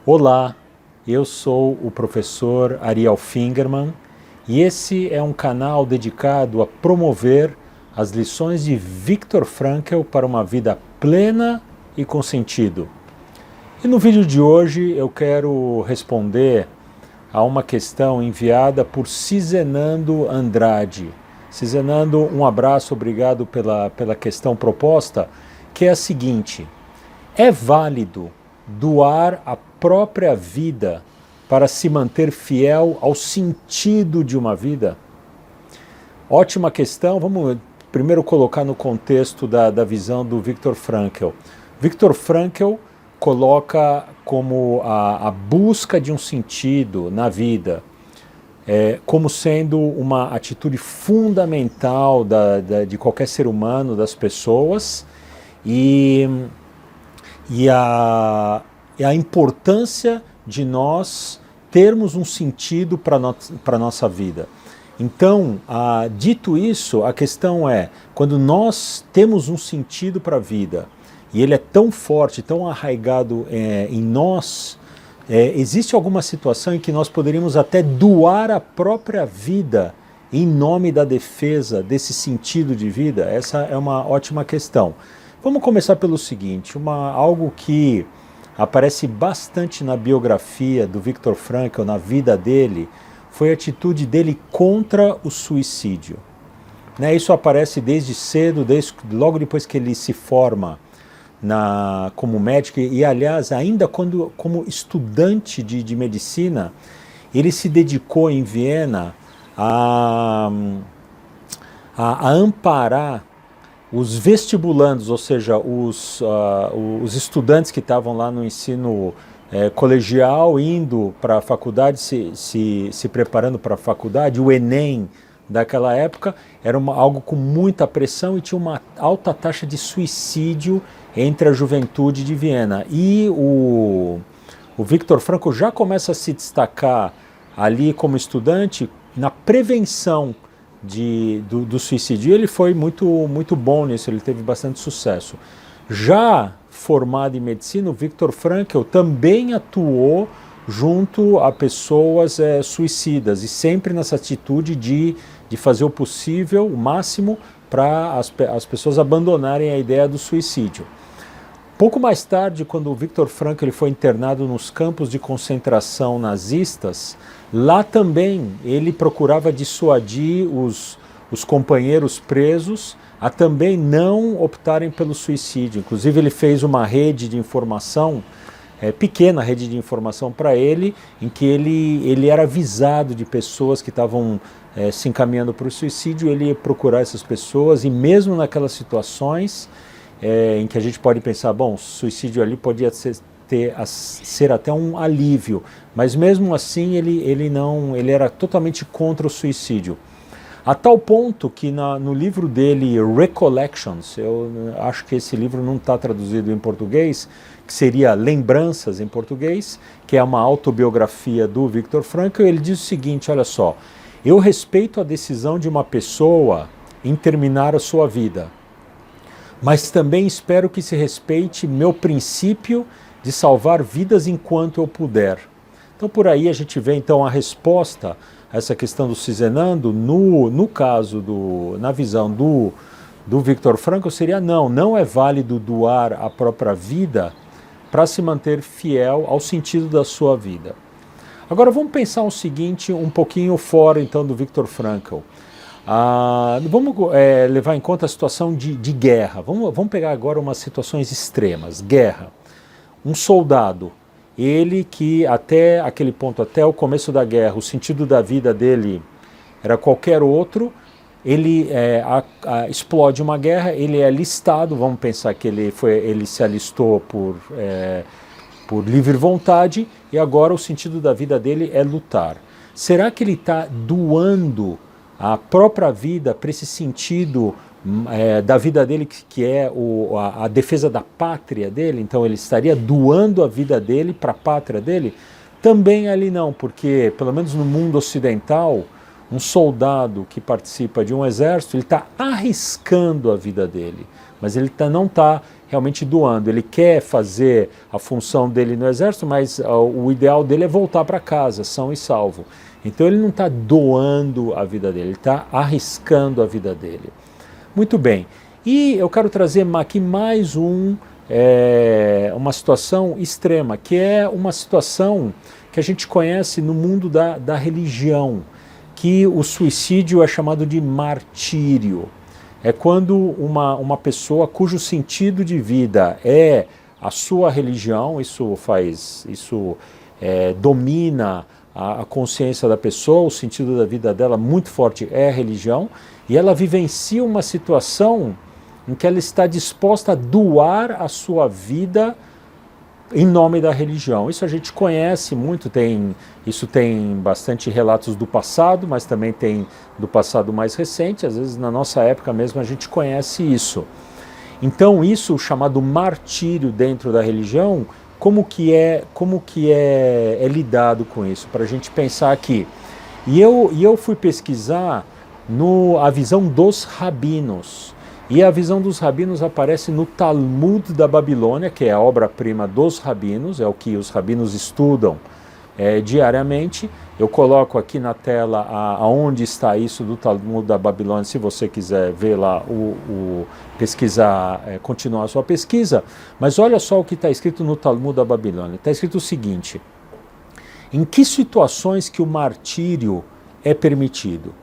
Olá, eu sou o professor Ariel Fingerman e esse é um canal dedicado a promover as lições de Viktor Frankl para uma vida plena e com sentido. E no vídeo de hoje eu quero responder a uma questão enviada por Cizenando Andrade. Cizenando, um abraço, obrigado pela questão proposta, que é a seguinte: é válido doar a própria vida para se manter fiel ao sentido de uma vida? Ótima questão. Vamos primeiro colocar no contexto da visão do Viktor Frankl. Viktor Frankl coloca como a busca de um sentido na vida como sendo uma atitude fundamental de qualquer ser humano, das pessoas, e a importância de nós termos um sentido para a nossa vida. Então, dito isso, a questão é, quando nós temos um sentido para a vida, e ele é tão forte, tão arraigado em nós, existe alguma situação em que nós poderíamos até doar a própria vida em nome da defesa desse sentido de vida? Essa é uma ótima questão. Vamos começar pelo seguinte: algo que aparece bastante na biografia do Viktor Frankl, na vida dele, foi a atitude dele contra o suicídio. Isso aparece desde cedo, logo depois que ele se forma como médico, e aliás, ainda como estudante de medicina, ele se dedicou em Viena a amparar os vestibulandos, ou seja, os estudantes que estavam lá no ensino colegial, indo para a faculdade, se preparando para a faculdade. O Enem daquela época era algo com muita pressão e tinha uma alta taxa de suicídio entre a juventude de Viena. E o Viktor Frankl já começa a se destacar ali como estudante na prevenção do suicídio. E ele foi muito bom nisso, ele teve bastante sucesso. Já formado em medicina, o Viktor Frankl também atuou junto a pessoas suicidas, e sempre nessa atitude de fazer o possível, o máximo, para as pessoas abandonarem a ideia do suicídio. Pouco mais tarde, quando o Viktor Frankl foi internado nos campos de concentração nazistas, lá também ele procurava dissuadir os companheiros presos a também não optarem pelo suicídio. Inclusive, ele fez uma rede de informação, pequena rede de informação para ele, em que ele era avisado de pessoas que estavam se encaminhando para o suicídio. Ele ia procurar essas pessoas, e mesmo naquelas situações em que a gente pode pensar, bom, suicídio ali podia ser até um alívio, mas mesmo assim ele era totalmente contra o suicídio. A tal ponto que no livro dele, Recollections, eu acho que esse livro não está traduzido em português, que seria Lembranças em português, que é uma autobiografia do Viktor Frankl, ele diz o seguinte: olha só, eu respeito a decisão de uma pessoa em terminar a sua vida, mas também espero que se respeite meu princípio de salvar vidas enquanto eu puder. Então, por aí a gente vê então a resposta a essa questão do Cizenando. No caso, na visão do Viktor Frankl, seria não é válido doar a própria vida para se manter fiel ao sentido da sua vida. Agora vamos pensar o seguinte, um pouquinho fora então do Viktor Frankl. Vamos levar em conta a situação de guerra. Vamos pegar agora umas situações extremas. Guerra. Um soldado, ele que até aquele ponto, até o começo da guerra, o sentido da vida dele era qualquer outro. Ele explode uma guerra, ele é alistado. Vamos pensar que ele se alistou por livre vontade, e agora o sentido da vida dele é lutar. Será que ele está doando a própria vida para esse sentido da vida dele, que é a defesa da pátria dele? Então ele estaria doando a vida dele para a pátria dele? Também ali não, porque pelo menos no mundo ocidental, um soldado que participa de um exército, ele está arriscando a vida dele. mas ele não está realmente doando. Ele quer fazer a função dele no exército, mas o ideal dele é voltar para casa, são e salvo. Então ele não está doando a vida dele, ele está arriscando a vida dele. Muito bem. E eu quero trazer aqui mais uma situação extrema, que é uma situação que a gente conhece no mundo da religião, que o suicídio é chamado de martírio. É quando uma pessoa cujo sentido de vida é a sua religião, isso domina a consciência da pessoa, o sentido da vida dela muito forte é a religião, e ela vivencia uma situação em que ela está disposta a doar a sua vida em nome da religião. Isso a gente conhece muito, isso tem bastante relatos do passado, mas também tem do passado mais recente, às vezes na nossa época mesmo a gente conhece isso. Então isso, chamado martírio dentro da religião, como que é lidado com isso? Para a gente pensar aqui. E eu fui pesquisar a visão dos rabinos. E a visão dos rabinos aparece no Talmud da Babilônia, que é a obra-prima dos rabinos, é o que os rabinos estudam diariamente. Eu coloco aqui na tela aonde está isso do Talmud da Babilônia, se você quiser ver lá, pesquisar, continuar a sua pesquisa. Mas olha só o que está escrito no Talmud da Babilônia. Está escrito o seguinte: em que situações que o martírio é permitido?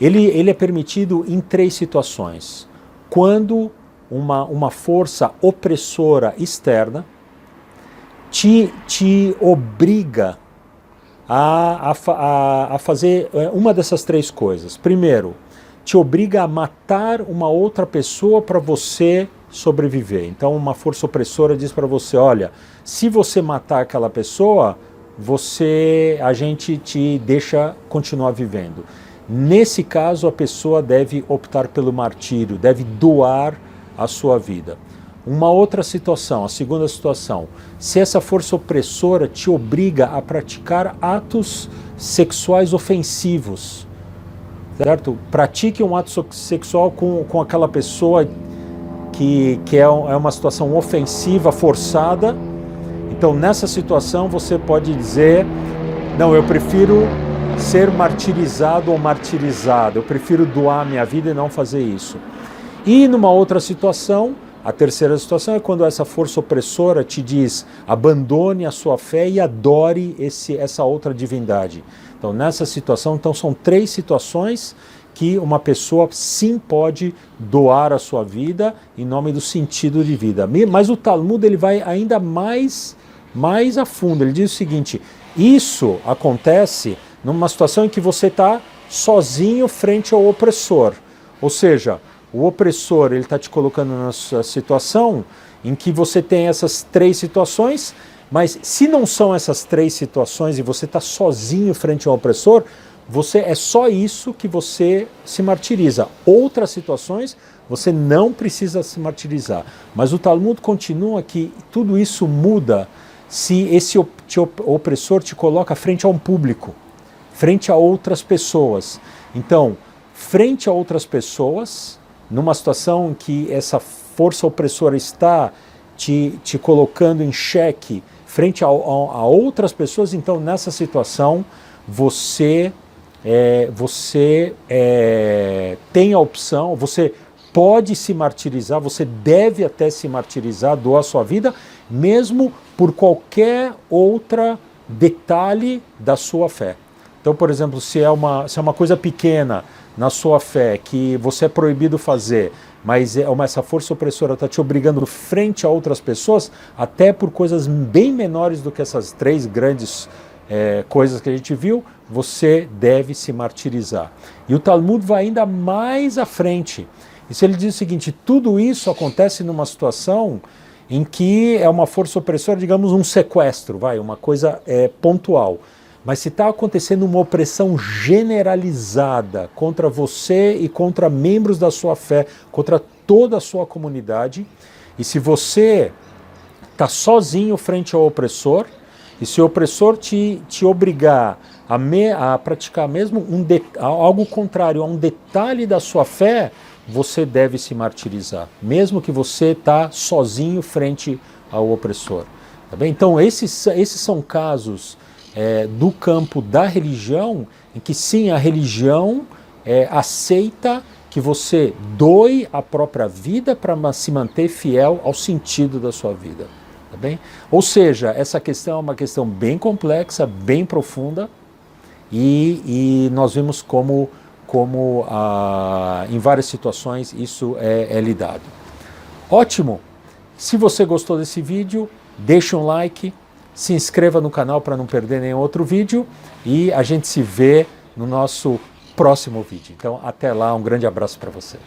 Ele é permitido em 3 situações. Quando uma força opressora externa te obriga a fazer uma dessas 3 coisas. Primeiro, te obriga a matar uma outra pessoa para você sobreviver. Então uma força opressora diz para você: olha, se você matar aquela pessoa, a gente te deixa continuar vivendo. Nesse caso, a pessoa deve optar pelo martírio, deve doar a sua vida. Uma outra situação, a segunda situação, se essa força opressora te obriga a praticar atos sexuais ofensivos, certo? Pratique um ato sexual com aquela pessoa que é uma situação ofensiva, forçada. Então, nessa situação, você pode dizer: não, eu prefiro ser martirizado ou martirizado, eu prefiro doar minha vida e não fazer isso. E numa outra situação, a terceira situação é quando essa força opressora te diz: abandone a sua fé e adore essa outra divindade. Então nessa situação, são 3 situações que uma pessoa sim pode doar a sua vida em nome do sentido de vida. Mas o Talmud ele vai ainda mais a fundo, ele diz o seguinte: isso acontece numa situação em que você está sozinho frente ao opressor. Ou seja, o opressor está te colocando nessa situação em que você tem essas 3 situações, mas se não são essas 3 situações e você está sozinho frente ao opressor, é só isso que você se martiriza. Outras situações você não precisa se martirizar. Mas o Talmud continua que tudo isso muda se esse opressor te coloca frente a um público, frente a outras pessoas. Então, frente a outras pessoas, numa situação em que essa força opressora está te colocando em xeque frente a outras pessoas, então nessa situação você tem a opção, você pode se martirizar, você deve até se martirizar, doar sua vida, mesmo por qualquer outra detalhe da sua fé. Então, por exemplo, se é uma coisa pequena na sua fé que você é proibido fazer, mas essa força opressora está te obrigando frente a outras pessoas, até por coisas bem menores do que essas 3 grandes coisas que a gente viu, você deve se martirizar. E o Talmud vai ainda mais à frente. E se ele diz o seguinte: tudo isso acontece numa situação em que é uma força opressora, digamos um sequestro, uma coisa pontual. Mas se está acontecendo uma opressão generalizada contra você e contra membros da sua fé, contra toda a sua comunidade, e se você está sozinho frente ao opressor, e se o opressor te obrigar a praticar mesmo algo contrário a um detalhe da sua fé, você deve se martirizar, mesmo que você está sozinho frente ao opressor. Tá bem? Então esses são casos do campo da religião, em que sim, a religião aceita que você doe a própria vida para se manter fiel ao sentido da sua vida. Tá bem? Ou seja, essa questão é uma questão bem complexa, bem profunda, e nós vimos como em várias situações isso é lidado. Ótimo! Se você gostou desse vídeo, deixe um like, se inscreva no canal para não perder nenhum outro vídeo e a gente se vê no nosso próximo vídeo. Então, até lá, um grande abraço para você.